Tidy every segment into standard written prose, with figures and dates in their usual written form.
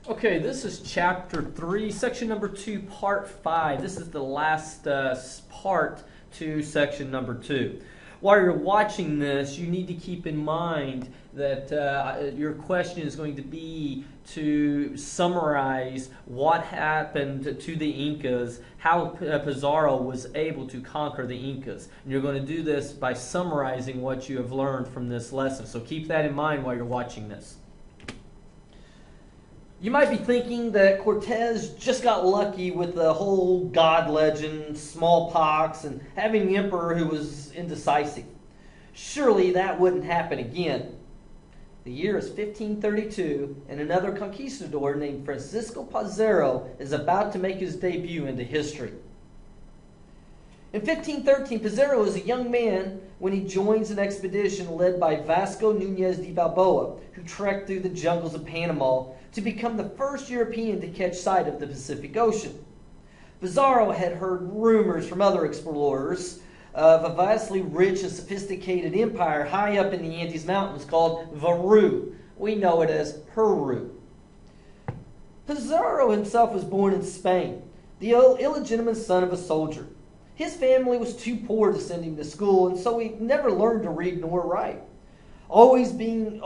Okay, this is chapter 3, section number 2, part 5. This is the last part to section number 2. While you're watching this, you need to keep in mind that your question is going to be to summarize what happened to the Incas, how Pizarro was able to conquer the Incas. And you're going to do this by summarizing what you have learned from this lesson. So keep that in mind while you're watching this. You might be thinking that Cortez just got lucky with the whole God legend, smallpox, and having the emperor who was indecisive. Surely that wouldn't happen again. The year is 1532, and another conquistador named Francisco Pizzaro is about to make his debut into history. In 1513, Pizzaro is a young man when he joins an expedition led by Vasco Núñez de Balboa, who trekked through the jungles of Panama to become the first European to catch sight of the Pacific Ocean. Pizzaro had heard rumors from other explorers of a vastly rich and sophisticated empire high up in the Andes Mountains called Peru. We know it as Peru. Pizzaro himself was born in Spain, the illegitimate son of a soldier. His family was too poor to send him to school, and so he never learned to read nor write. Being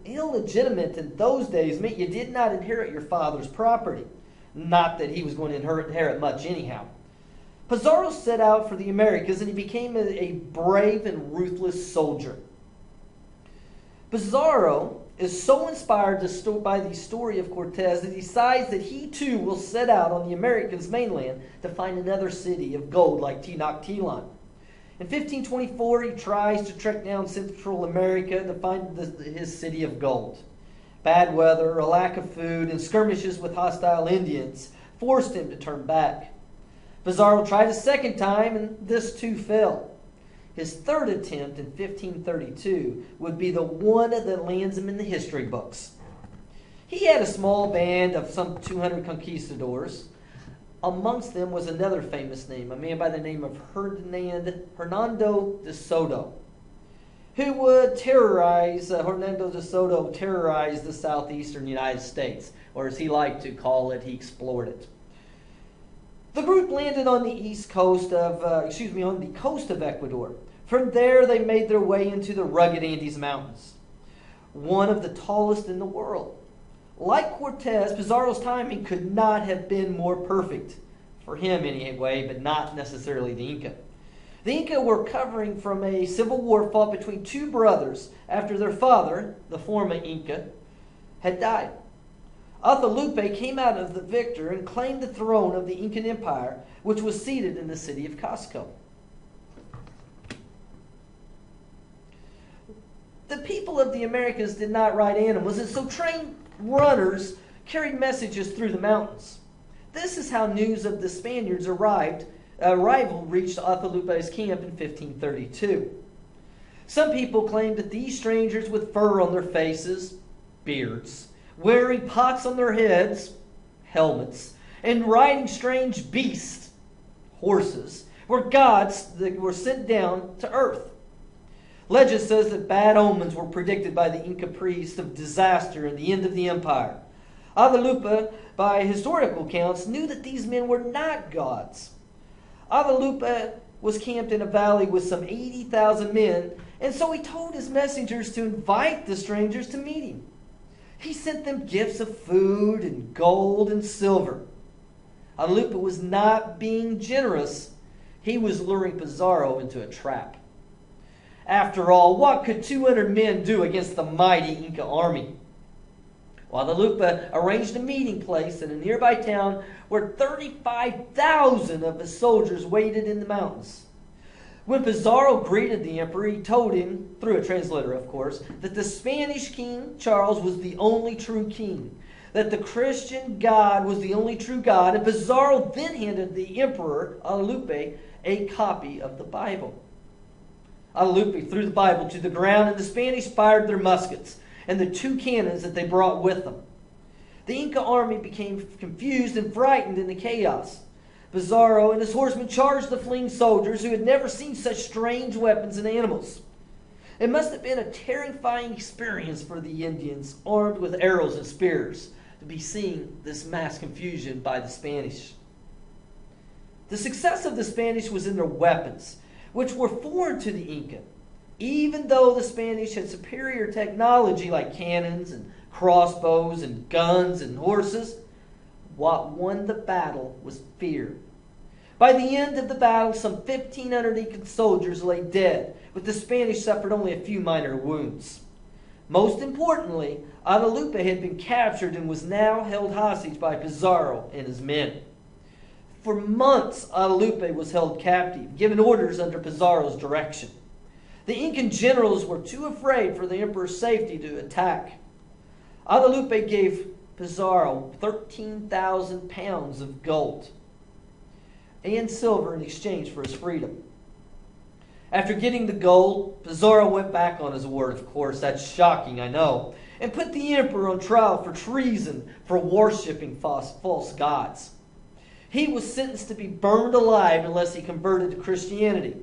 illegitimate in those days meant you did not inherit your father's property. Not that he was going to inherit much anyhow. Pizarro set out for the Americas, and he became a brave and ruthless soldier. Pizarro is so inspired by the story of Cortez that he decides that he too will set out on the Americas mainland to find another city of gold like Tenochtitlan. In 1524, he tries to trek down Central America to find his city of gold. Bad weather, a lack of food, and skirmishes with hostile Indians forced him to turn back. Pizarro tried a second time, and this too failed. His third attempt in 1532 would be the one that lands him in the history books. He had a small band of some 200 conquistadors. Amongst them was another famous name, a man by the name of Hernando de Soto, who would Hernando de Soto terrorized the southeastern United States, or as he liked to call it, he explored it. The group landed on the coast of Ecuador. From there, they made their way into the rugged Andes Mountains, one of the tallest in the world. Like Cortez, Pizarro's timing could not have been more perfect, for him anyway, but not necessarily the Inca. The Inca were recovering from a civil war fought between two brothers after their father, the former Inca, had died. Atahualpa came out of the victor and claimed the throne of the Incan Empire, which was seated in the city of Cusco. The people of the Americas did not ride animals, and so trained runners carried messages through the mountains. This is how news of the Spaniards' arrival reached Atahualpa's camp in 1532. Some people claimed that these strangers with fur on their faces, beards, wearing pots on their heads, helmets, and riding strange beasts, horses, were gods that were sent down to earth. Legend says that bad omens were predicted by the Inca priests of disaster and the end of the empire. Atahualpa, by historical accounts, knew that these men were not gods. Atahualpa was camped in a valley with some 80,000 men, and so he told his messengers to invite the strangers to meet him. He sent them gifts of food and gold and silver. Atahualpa was not being generous. He was luring Pizarro into a trap. After all, what could 200 men do against the mighty Inca army? Well, Atahualpa arranged a meeting place in a nearby town where 35,000 of his soldiers waited in the mountains. When Pizarro greeted the emperor, he told him, through a translator of course, that the Spanish king, Charles, was the only true king, that the Christian God was the only true God, and Pizarro then handed the emperor, Atahualpa, a copy of the Bible. Atahualpa threw the Bible to the ground, and the Spanish fired their muskets and the 2 cannons that they brought with them. The Inca army became confused and frightened in the chaos. Pizarro and his horsemen charged the fleeing soldiers who had never seen such strange weapons and animals. It must have been a terrifying experience for the Indians, armed with arrows and spears, to be seeing this mass confusion by the Spanish. The success of the Spanish was in their weapons, which were foreign to the Inca. Even though the Spanish had superior technology like cannons and crossbows and guns and horses, what won the battle was fear. By the end of the battle, some 1,500 Incan soldiers lay dead, but the Spanish suffered only a few minor wounds. Most importantly, Guadalupe had been captured and was now held hostage by Pizzaro and his men. For months, Guadalupe was held captive, given orders under Pizarro's direction. The Incan generals were too afraid for the emperor's safety to attack. Guadalupe gave Pizzaro 13,000 pounds of gold and silver in exchange for his freedom. After getting the gold, Pizzaro went back on his word, of course, that's shocking, I know, and put the emperor on trial for treason for worshipping false gods. He was sentenced to be burned alive unless he converted to Christianity,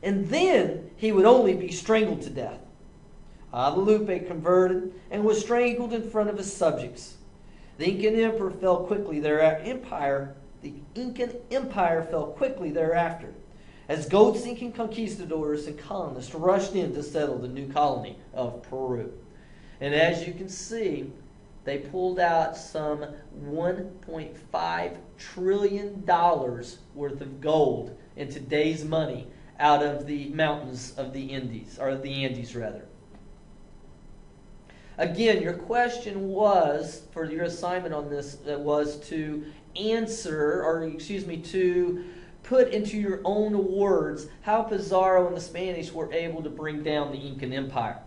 and then he would only be strangled to death. Guadalupe converted and was strangled in front of his subjects. The Incan Empire fell quickly thereafter. The Incan Empire fell quickly thereafter, as gold-seeking conquistadors and colonists rushed in to settle the new colony of Peru. And as you can see, they pulled out some $1.5 trillion worth of gold in today's money out of the mountains of the Andes, or the Andes rather. Again, your question was, for your assignment on this, was to to put into your own words how Pizarro and the Spanish were able to bring down the Incan Empire.